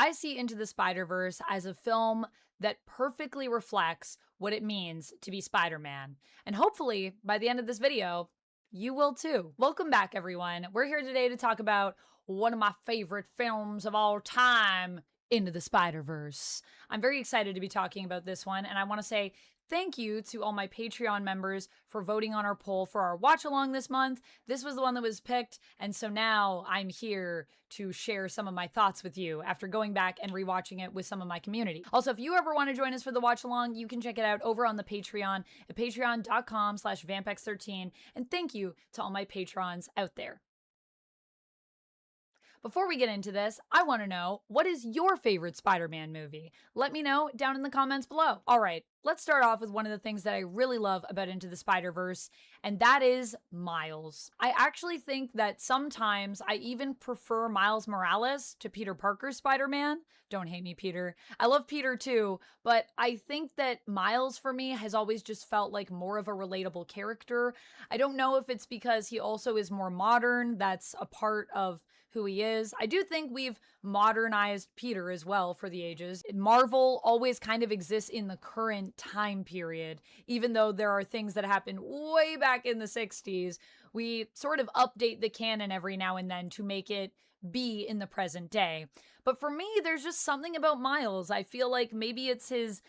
I see Into the Spider-Verse as a film that perfectly reflects what it means to be Spider-Man. And hopefully, by the end of this video, you will too. Welcome back, everyone. We're here today to talk about one of my favorite films of all time, Into the Spider-Verse. I'm very excited to be talking about this one, and I want to say thank you to all my Patreon members for voting on our poll for our watch along this month. This was the one that was picked, and so now I'm here to share some of my thoughts with you after going back and rewatching it with some of my community. Also, if you ever want to join us for the watch along, you can check it out over on the Patreon at patreon.com/vampex13. And thank you to all my patrons out there. Before we get into this, I want to know, what is your favorite Spider-Man movie? Let me know down in the comments below. All right, let's start off with one of the things that I really love about Into the Spider-Verse, and that is Miles. I actually think that sometimes I even prefer Miles Morales to Peter Parker's Spider-Man. Don't hate me, Peter. I love Peter too, but I think that Miles for me has always just felt like more of a relatable character. I don't know if it's because he also is more modern. That's a part of who he is. I do think we've modernized Peter as well for the ages. Marvel always kind of exists in the current time period, even though there are things that happened way back in the 60s. We sort of update the canon every now and then to make it be in the present day. But for me, there's just something about Miles. I feel like maybe it's his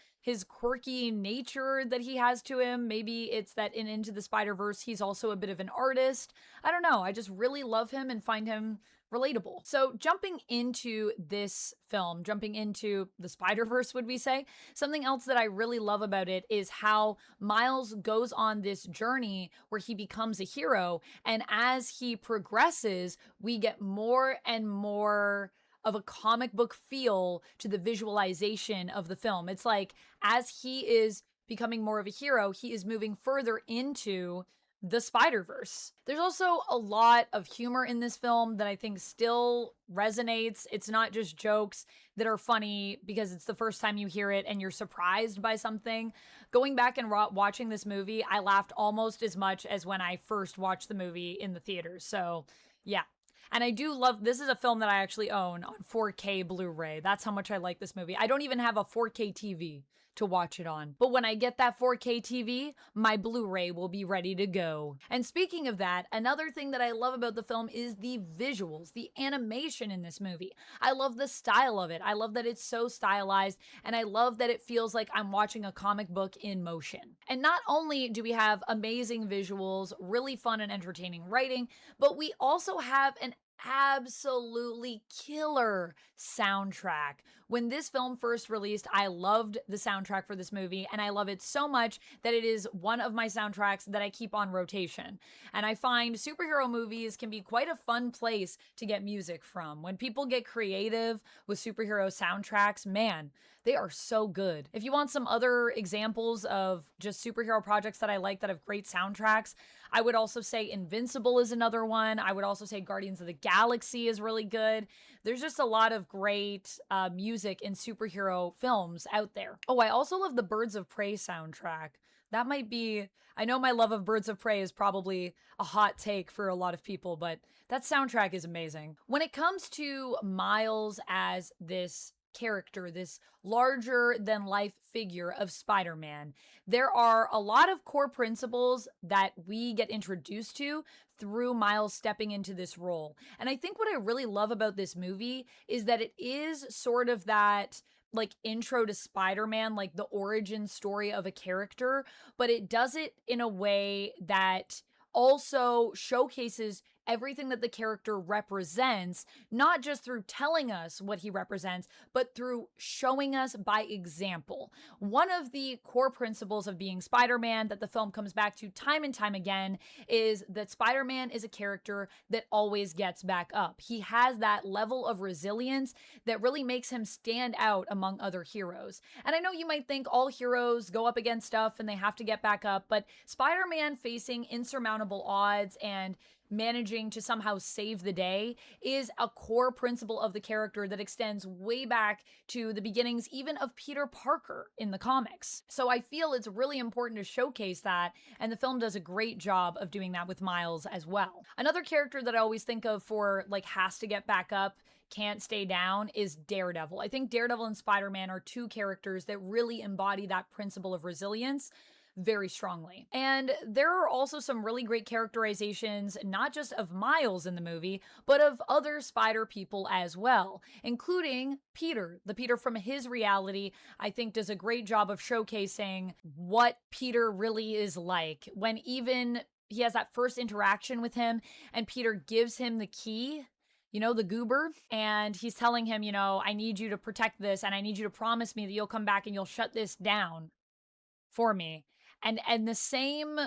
quirky nature that he has to him. Maybe it's that in Into the Spider-Verse, he's also a bit of an artist. I don't know. I just really love him and find him relatable. So jumping into this film, jumping into the Spider-Verse, would we say, something else that I really love about it is how Miles goes on this journey where he becomes a hero. And as he progresses, we get more and more of a comic book feel to the visualization of the film. It's like as he is becoming more of a hero, he is moving further into the Spider-Verse. There's also a lot of humor in this film that I think still resonates. It's not just jokes that are funny because it's the first time you hear it and you're surprised by something. Going back and watching this movie, I laughed almost as much as when I first watched the movie in the theaters. So yeah. And I do love, this is a film that I actually own on 4K Blu-ray. That's how much I like this movie. I don't even have a 4K TV to watch it on. But when I get that 4K TV, my Blu-ray will be ready to go. And speaking of that, another thing that I love about the film is the visuals, the animation in this movie. I love the style of it. I love that it's so stylized, and I love that it feels like I'm watching a comic book in motion. And not only do we have amazing visuals, really fun and entertaining writing, but we also have an absolutely killer soundtrack. When this film first released, I loved the soundtrack for this movie, and I love it so much that it is one of my soundtracks that I keep on rotation. And I find superhero movies can be quite a fun place to get music from. When people get creative with superhero soundtracks, man, they are so good. If you want some other examples of just superhero projects that I like that have great soundtracks, I would also say Invincible is another one. I would also say Guardians of the Galaxy is really good. There's just a lot of great music in superhero films out there. Oh, I also love the Birds of Prey soundtrack. That might be, I know my love of Birds of Prey is probably a hot take for a lot of people, but that soundtrack is amazing. When it comes to Miles as this character, this larger than life figure of Spider-Man, there are a lot of core principles that we get introduced to through Miles stepping into this role. And I think what I really love about this movie is that it is sort of that like intro to Spider-Man, like the origin story of a character, but it does it in a way that also showcases everything that the character represents, not just through telling us what he represents, but through showing us by example. One of the core principles of being Spider-Man that the film comes back to time and time again is that Spider-Man is a character that always gets back up. He has that level of resilience that really makes him stand out among other heroes. And I know you might think all heroes go up against stuff and they have to get back up, but Spider-Man facing insurmountable odds and managing to somehow save the day is a core principle of the character that extends way back to the beginnings even of Peter Parker in the comics. So I feel it's really important to showcase that, and the film does a great job of doing that with Miles as well. Another character that I always think of for like has to get back up can't stay down is Daredevil. I think Daredevil and Spider-Man are two characters that really embody that principle of resilience very strongly. And there are also some really great characterizations, not just of Miles in the movie, but of other spider people as well, including Peter. The Peter from his reality, I think, does a great job of showcasing what Peter really is like when even he has that first interaction with him and Peter gives him the key, the goober, and he's telling him, I need you to protect this and I need you to promise me that you'll come back and you'll shut this down for me. And the same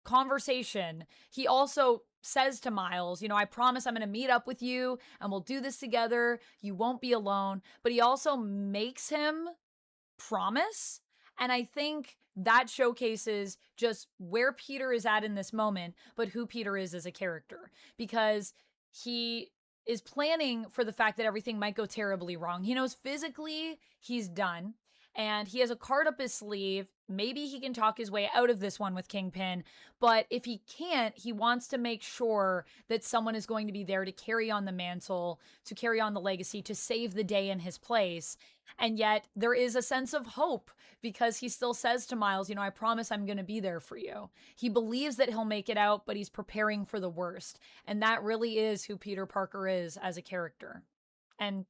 conversation, he also says to Miles, I promise I'm going to meet up with you and we'll do this together. You won't be alone. But he also makes him promise. And I think that showcases just where Peter is at in this moment, but who Peter is as a character, because he is planning for the fact that everything might go terribly wrong. He knows physically he's done. And he has a card up his sleeve. Maybe he can talk his way out of this one with Kingpin. But if he can't, he wants to make sure that someone is going to be there to carry on the mantle, to carry on the legacy, to save the day in his place. And yet there is a sense of hope because he still says to Miles, I promise I'm going to be there for you. He believes that he'll make it out, but he's preparing for the worst. And that really is who Peter Parker is as a character. And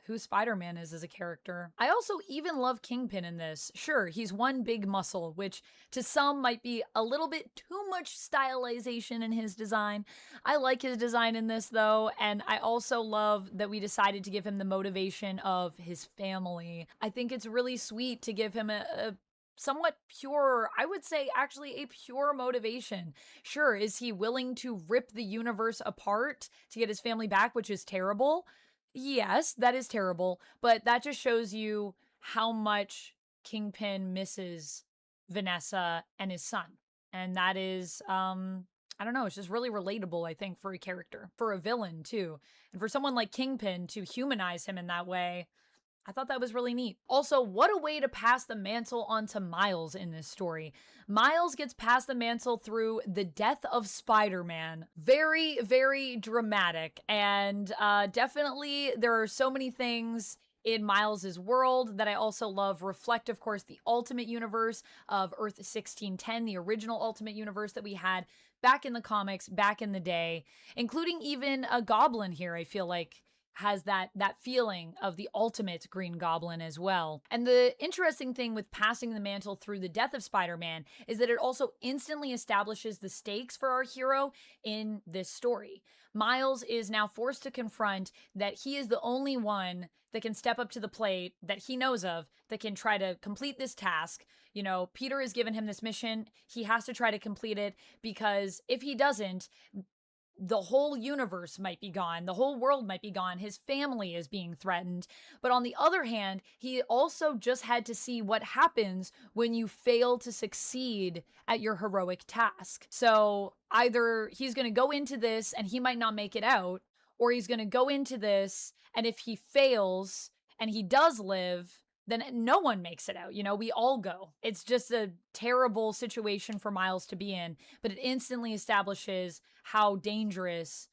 who Spider-Man is as a character. I also even love Kingpin in this. Sure, he's one big muscle, which to some might be a little bit too much stylization in his design. I like his design in this though, and I also love that we decided to give him the motivation of his family. I think it's really sweet to give him a somewhat pure, I would say actually a pure motivation. Sure, is he willing to rip the universe apart to get his family back, which is terrible? Yes, that is terrible, but that just shows you how much Kingpin misses Vanessa and his son. And that is, I don't know, it's just really relatable, I think, for a character, for a villain too. And for someone like Kingpin to humanize him in that way, I thought that was really neat. Also, what a way to pass the mantle on to Miles in this story. Miles gets passed the mantle through the death of Spider-Man. Very, very dramatic. And definitely there are so many things in Miles's world that I also love reflect, of course, the Ultimate Universe of Earth 1610, the original Ultimate Universe that we had back in the comics, back in the day, including even a Goblin here, I feel like has that feeling of the ultimate Green Goblin as well. And the interesting thing with passing the mantle through the death of Spider-Man is that it also instantly establishes the stakes for our hero in this story. Miles is now forced to confront that he is the only one that can step up to the plate that he knows of that can try to complete this task. Peter has given him this mission. He has to try to complete it because if he doesn't, the whole universe might be gone. The whole world might be gone. His family is being threatened. But on the other hand, he also just had to see what happens when you fail to succeed at your heroic task. So either he's going to go into this and he might not make it out, or he's going to go into this and if he fails and he does live, then no one makes it out. We all go. It's just a terrible situation for Miles to be in, but it instantly establishes how dangerous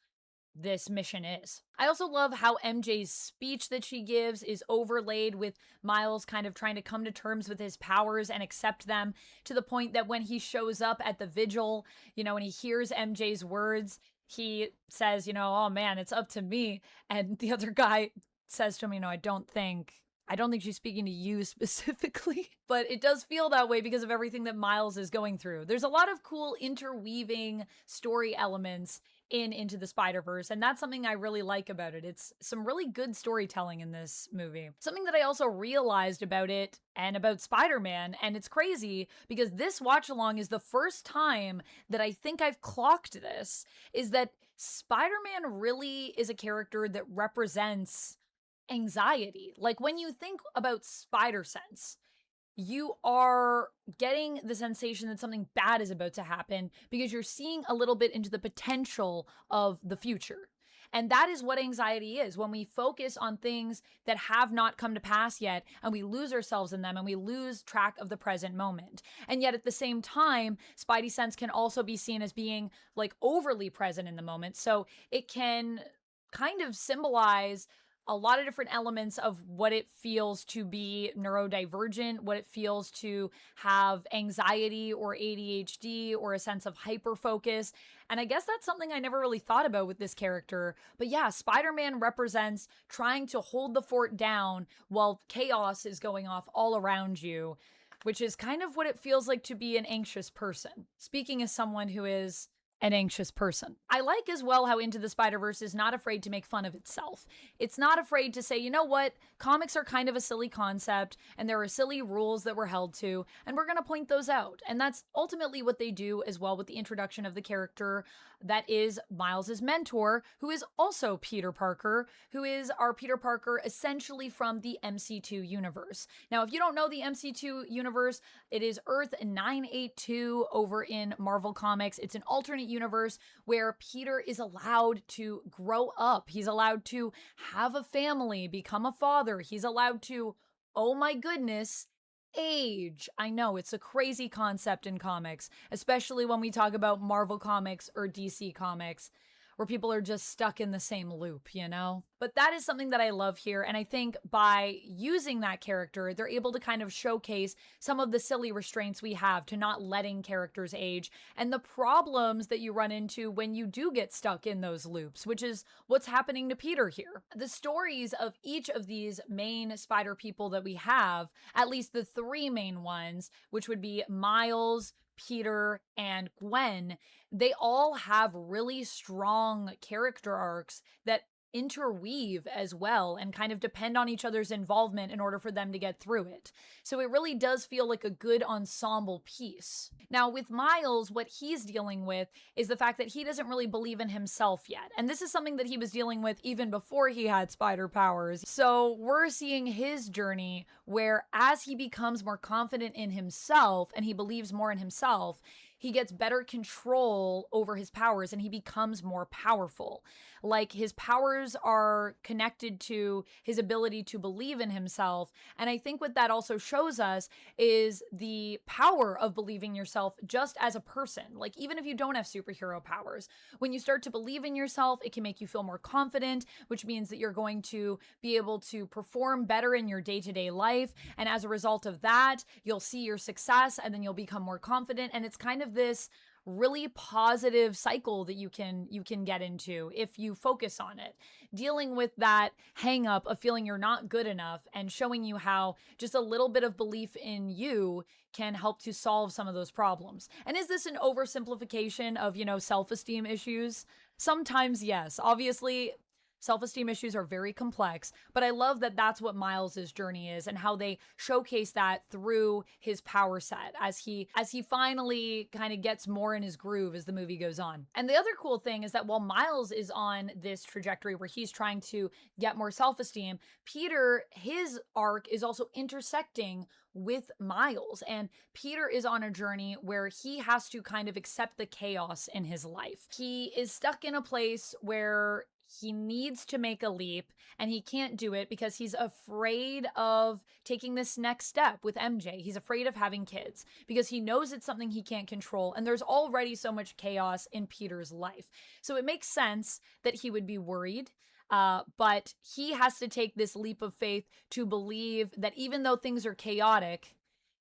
this mission is. I also love how MJ's speech that she gives is overlaid with Miles kind of trying to come to terms with his powers and accept them, to the point that when he shows up at the vigil, and he hears MJ's words, he says, oh man, it's up to me. And the other guy says to him, I don't think she's speaking to you specifically, but it does feel that way because of everything that Miles is going through. There's a lot of cool interweaving story elements Into the Spider-Verse, and that's something I really like about it. It's some really good storytelling in this movie. Something that I also realized about it and about Spider-Man, and it's crazy because this watch-along is the first time that I think I've clocked this, is that Spider-Man really is a character that represents anxiety. Like when you think about spider sense, you are getting the sensation that something bad is about to happen because you're seeing a little bit into the potential of the future. And that is what anxiety is, when we focus on things that have not come to pass yet and we lose ourselves in them and we lose track of the present moment. And yet at the same time, Spidey sense can also be seen as being like overly present in the moment. So it can kind of symbolize a lot of different elements of what it feels to be neurodivergent, what it feels to have anxiety or ADHD or a sense of hyperfocus. And I guess that's something I never really thought about with this character. But yeah, Spider-Man represents trying to hold the fort down while chaos is going off all around you, which is kind of what it feels like to be an anxious person. Speaking as someone who is an anxious person. I like as well how Into the Spider-Verse is not afraid to make fun of itself. It's not afraid to say, you know what, comics are kind of a silly concept, and there are silly rules that we're held to, and we're gonna point those out. And that's ultimately what they do as well with the introduction of the character that is Miles's mentor, who is also Peter Parker, who is our Peter Parker essentially from the MC2 universe. Now, if you don't know the MC2 universe, it is Earth 982 over in Marvel Comics. It's an alternate universe where Peter is allowed to grow up. He's allowed to have a family, become a father. He's allowed to, oh my goodness, age. I know it's a crazy concept in comics, especially when we talk about Marvel Comics or DC Comics, where people are just stuck in the same loop, you know? But that is something that I love here, and I think by using that character, they're able to kind of showcase some of the silly restraints we have to not letting characters age, and the problems that you run into when you do get stuck in those loops, which is what's happening to Peter here. The stories of each of these main spider people that we have, at least the three main ones, which would be Miles, Peter, and Gwen, they all have really strong character arcs that interweave as well and kind of depend on each other's involvement in order for them to get through it. So it really does feel like a good ensemble piece. Now, with Miles, what he's dealing with is the fact that he doesn't really believe in himself yet. And this is something that he was dealing with even before he had spider powers. So we're seeing his journey where as he becomes more confident in himself and he believes more in himself, he gets better control over his powers and he becomes more powerful. Like his powers are connected to his ability to believe in himself. And I think what that also shows us is the power of believing yourself just as a person. Like even if you don't have superhero powers, when you start to believe in yourself, it can make you feel more confident, which means that you're going to be able to perform better in your day-to-day life. And as a result of that, you'll see your success and then you'll become more confident. And it's kind of this really positive cycle that you can get into if you focus on it, dealing with that hang up of feeling you're not good enough and showing you how just a little bit of belief in you can help to solve some of those problems. And is this an oversimplification of, you know, self-esteem issues? Sometimes, yes. Obviously, self-esteem issues are very complex, but I love that that's what Miles's journey is and how they showcase that through his power set as he finally kind of gets more in his groove as the movie goes on. And the other cool thing is that while Miles is on this trajectory where he's trying to get more self-esteem, Peter, his arc is also intersecting with Miles, and Peter is on a journey where he has to kind of accept the chaos in his life. He is stuck in a place where he needs to make a leap and he can't do it because he's afraid of taking this next step with MJ. He's afraid of having kids because he knows it's something he can't control, and there's already so much chaos in Peter's life. So it makes sense that he would be worried. But he has to take this leap of faith to believe that even though things are chaotic,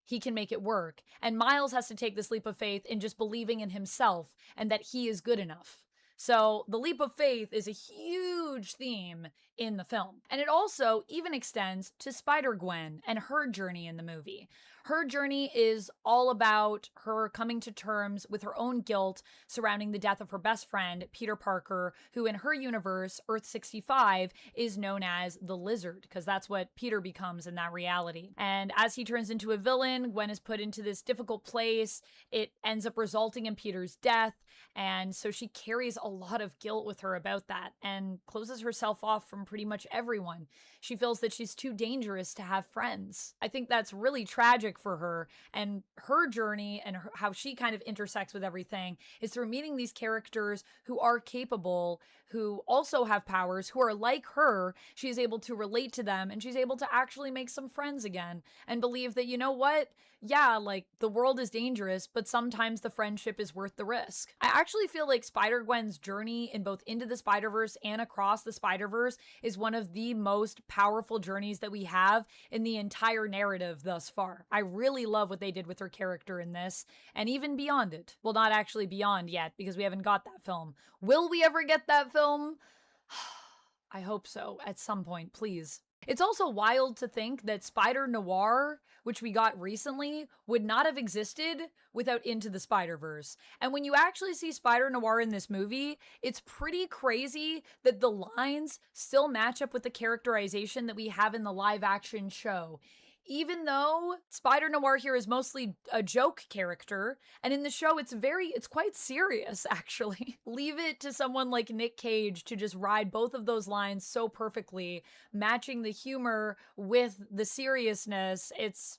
he can make it work. And Miles has to take this leap of faith in just believing in himself and that he is good enough. So the leap of faith is a huge theme in the film. And it also even extends to Spider-Gwen and her journey in the movie. Her journey is all about her coming to terms with her own guilt surrounding the death of her best friend, Peter Parker, who in her universe, Earth 65, is known as the Lizard, because that's what Peter becomes in that reality. And as he turns into a villain, Gwen is put into this difficult place. It ends up resulting in Peter's death. And so she carries a lot of guilt with her about that and closes herself off from pretty much everyone. She feels that she's too dangerous to have friends. I think that's really tragic for her, and her journey and how she kind of intersects with everything is through meeting these characters who are capable, who also have powers, who are like her. She's able to relate to them and she's able to actually make some friends again and believe that, you know what? Yeah, like the world is dangerous, but sometimes the friendship is worth the risk. I actually feel like Spider-Gwen's journey in both Into the Spider-Verse and Across the Spider-Verse is one of the most powerful journeys that we have in the entire narrative thus far. I really love what they did with her character in this, and even beyond it. Well, not actually beyond yet, because we haven't got that film. Will we ever get that film? I hope so, at some point, please. It's also wild to think that Spider-Noir, which we got recently, would not have existed without Into the Spider-Verse. And when you actually see Spider-Noir in this movie, it's pretty crazy that the lines still match up with the characterization that we have in the live-action show. Even though Spider-Noir here is mostly a joke character, and in the show it's quite serious, actually. Leave it to someone like Nick Cage to just ride both of those lines so perfectly, matching the humor with the seriousness. It's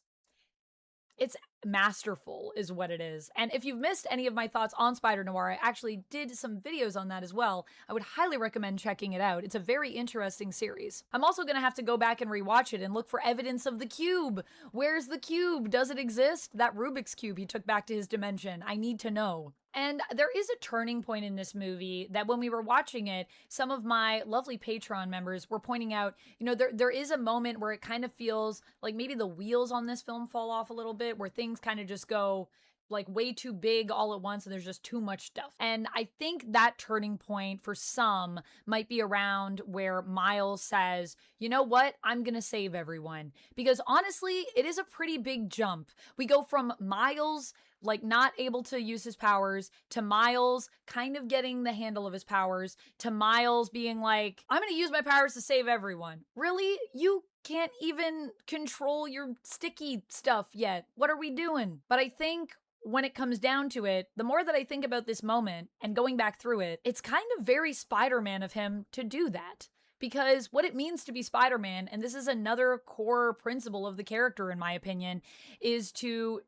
masterful is what it is. And if you've missed any of my thoughts on Spider-Noir, I actually did some videos on that as well. I would highly recommend checking it out. It's a very interesting series. I'm also gonna have to go back and rewatch it and look for evidence of the cube. Where's the cube? Does it exist? That Rubik's Cube he took back to his dimension. I need to know. And there is a turning point in this movie that when we were watching it, some of my lovely Patreon members were pointing out, you know, there is a moment where it kind of feels like maybe the wheels on this film fall off a little bit, where things kind of just go like way too big all at once and there's just too much stuff. And I think that turning point for some might be around where Miles says, you know what, I'm gonna save everyone. Because honestly, it is a pretty big jump. We go from Miles like not able to use his powers, to Miles kind of getting the handle of his powers, to Miles being like, I'm gonna use my powers to save everyone. Really? You can't even control your sticky stuff yet. What are we doing? But I think when it comes down to it, the more that I think about this moment and going back through it, it's kind of very Spider-Man of him to do that. Because what it means to be Spider-Man, and this is another core principle of the character in my opinion, is to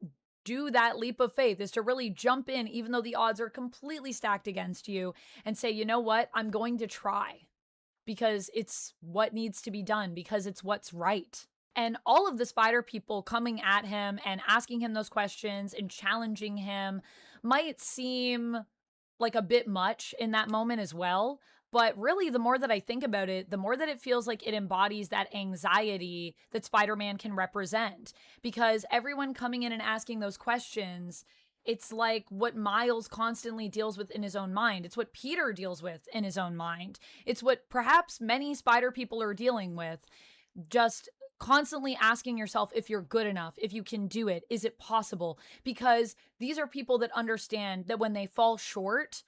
do that leap of faith, is to really jump in even though the odds are completely stacked against you and say, you know what, I'm going to try because it's what needs to be done, because it's what's right. And all of the spider people coming at him and asking him those questions and challenging him might seem like a bit much in that moment as well. But really, the more that I think about it, the more that it feels like it embodies that anxiety that Spider-Man can represent. Because everyone coming in and asking those questions, it's like what Miles constantly deals with in his own mind. It's what Peter deals with in his own mind. It's what perhaps many spider people are dealing with. Just constantly asking yourself if you're good enough, if you can do it, is it possible? Because these are people that understand that when they fall short,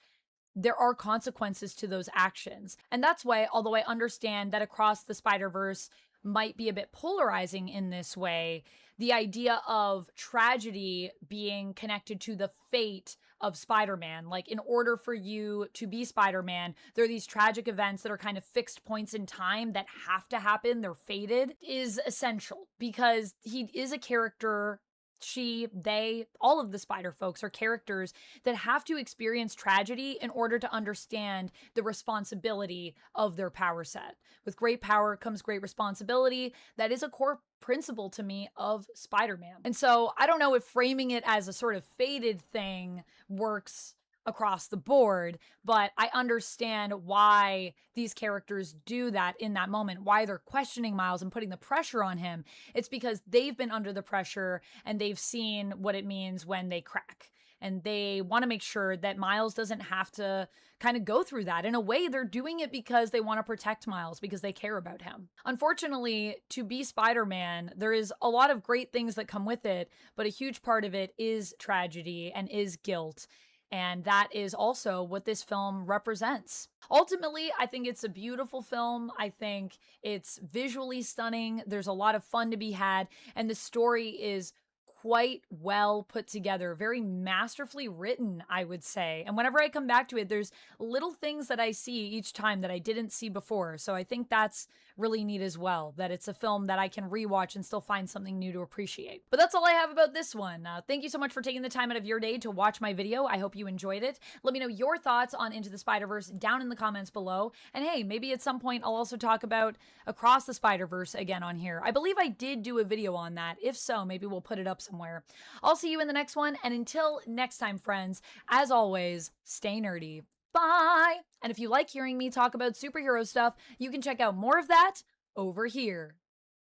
there are consequences to those actions. And that's why, although I understand that Across the Spider-Verse might be a bit polarizing in this way, the idea of tragedy being connected to the fate of Spider-Man, like in order for you to be Spider-Man, there are these tragic events that are kind of fixed points in time that have to happen, they're fated, is essential because he is a character. She, they, all of the spider folks are characters that have to experience tragedy in order to understand the responsibility of their power set. With great power comes great responsibility. That is a core principle to me of Spider-Man. And so I don't know if framing it as a sort of fated thing works across the board, but I understand why these characters do that in that moment, why they're questioning Miles and putting the pressure on him. It's because they've been under the pressure and they've seen what it means when they crack. And they want to make sure that Miles doesn't have to kind of go through that. In a way, they're doing it because they want to protect Miles, because they care about him. Unfortunately, to be Spider-Man, there is a lot of great things that come with it, but a huge part of it is tragedy and is guilt. And that is also what this film represents. Ultimately, I think it's a beautiful film. I think it's visually stunning. There's a lot of fun to be had. And the story is quite well put together, very masterfully written, I would say. And whenever I come back to it, there's little things that I see each time that I didn't see before. So I think that's really neat as well, that it's a film that I can rewatch and still find something new to appreciate. But that's all I have about this one. Thank you so much for taking the time out of your day to watch my video. I hope you enjoyed it. Let me know your thoughts on Into the Spider-Verse down in the comments below. And hey, maybe at some point I'll also talk about Across the Spider-Verse again on here. I believe I did do a video on that. If so, maybe we'll put it up somewhere. I'll see you in the next one. And until next time, friends, as always, stay nerdy. Bye! And if you like hearing me talk about superhero stuff, you can check out more of that over here.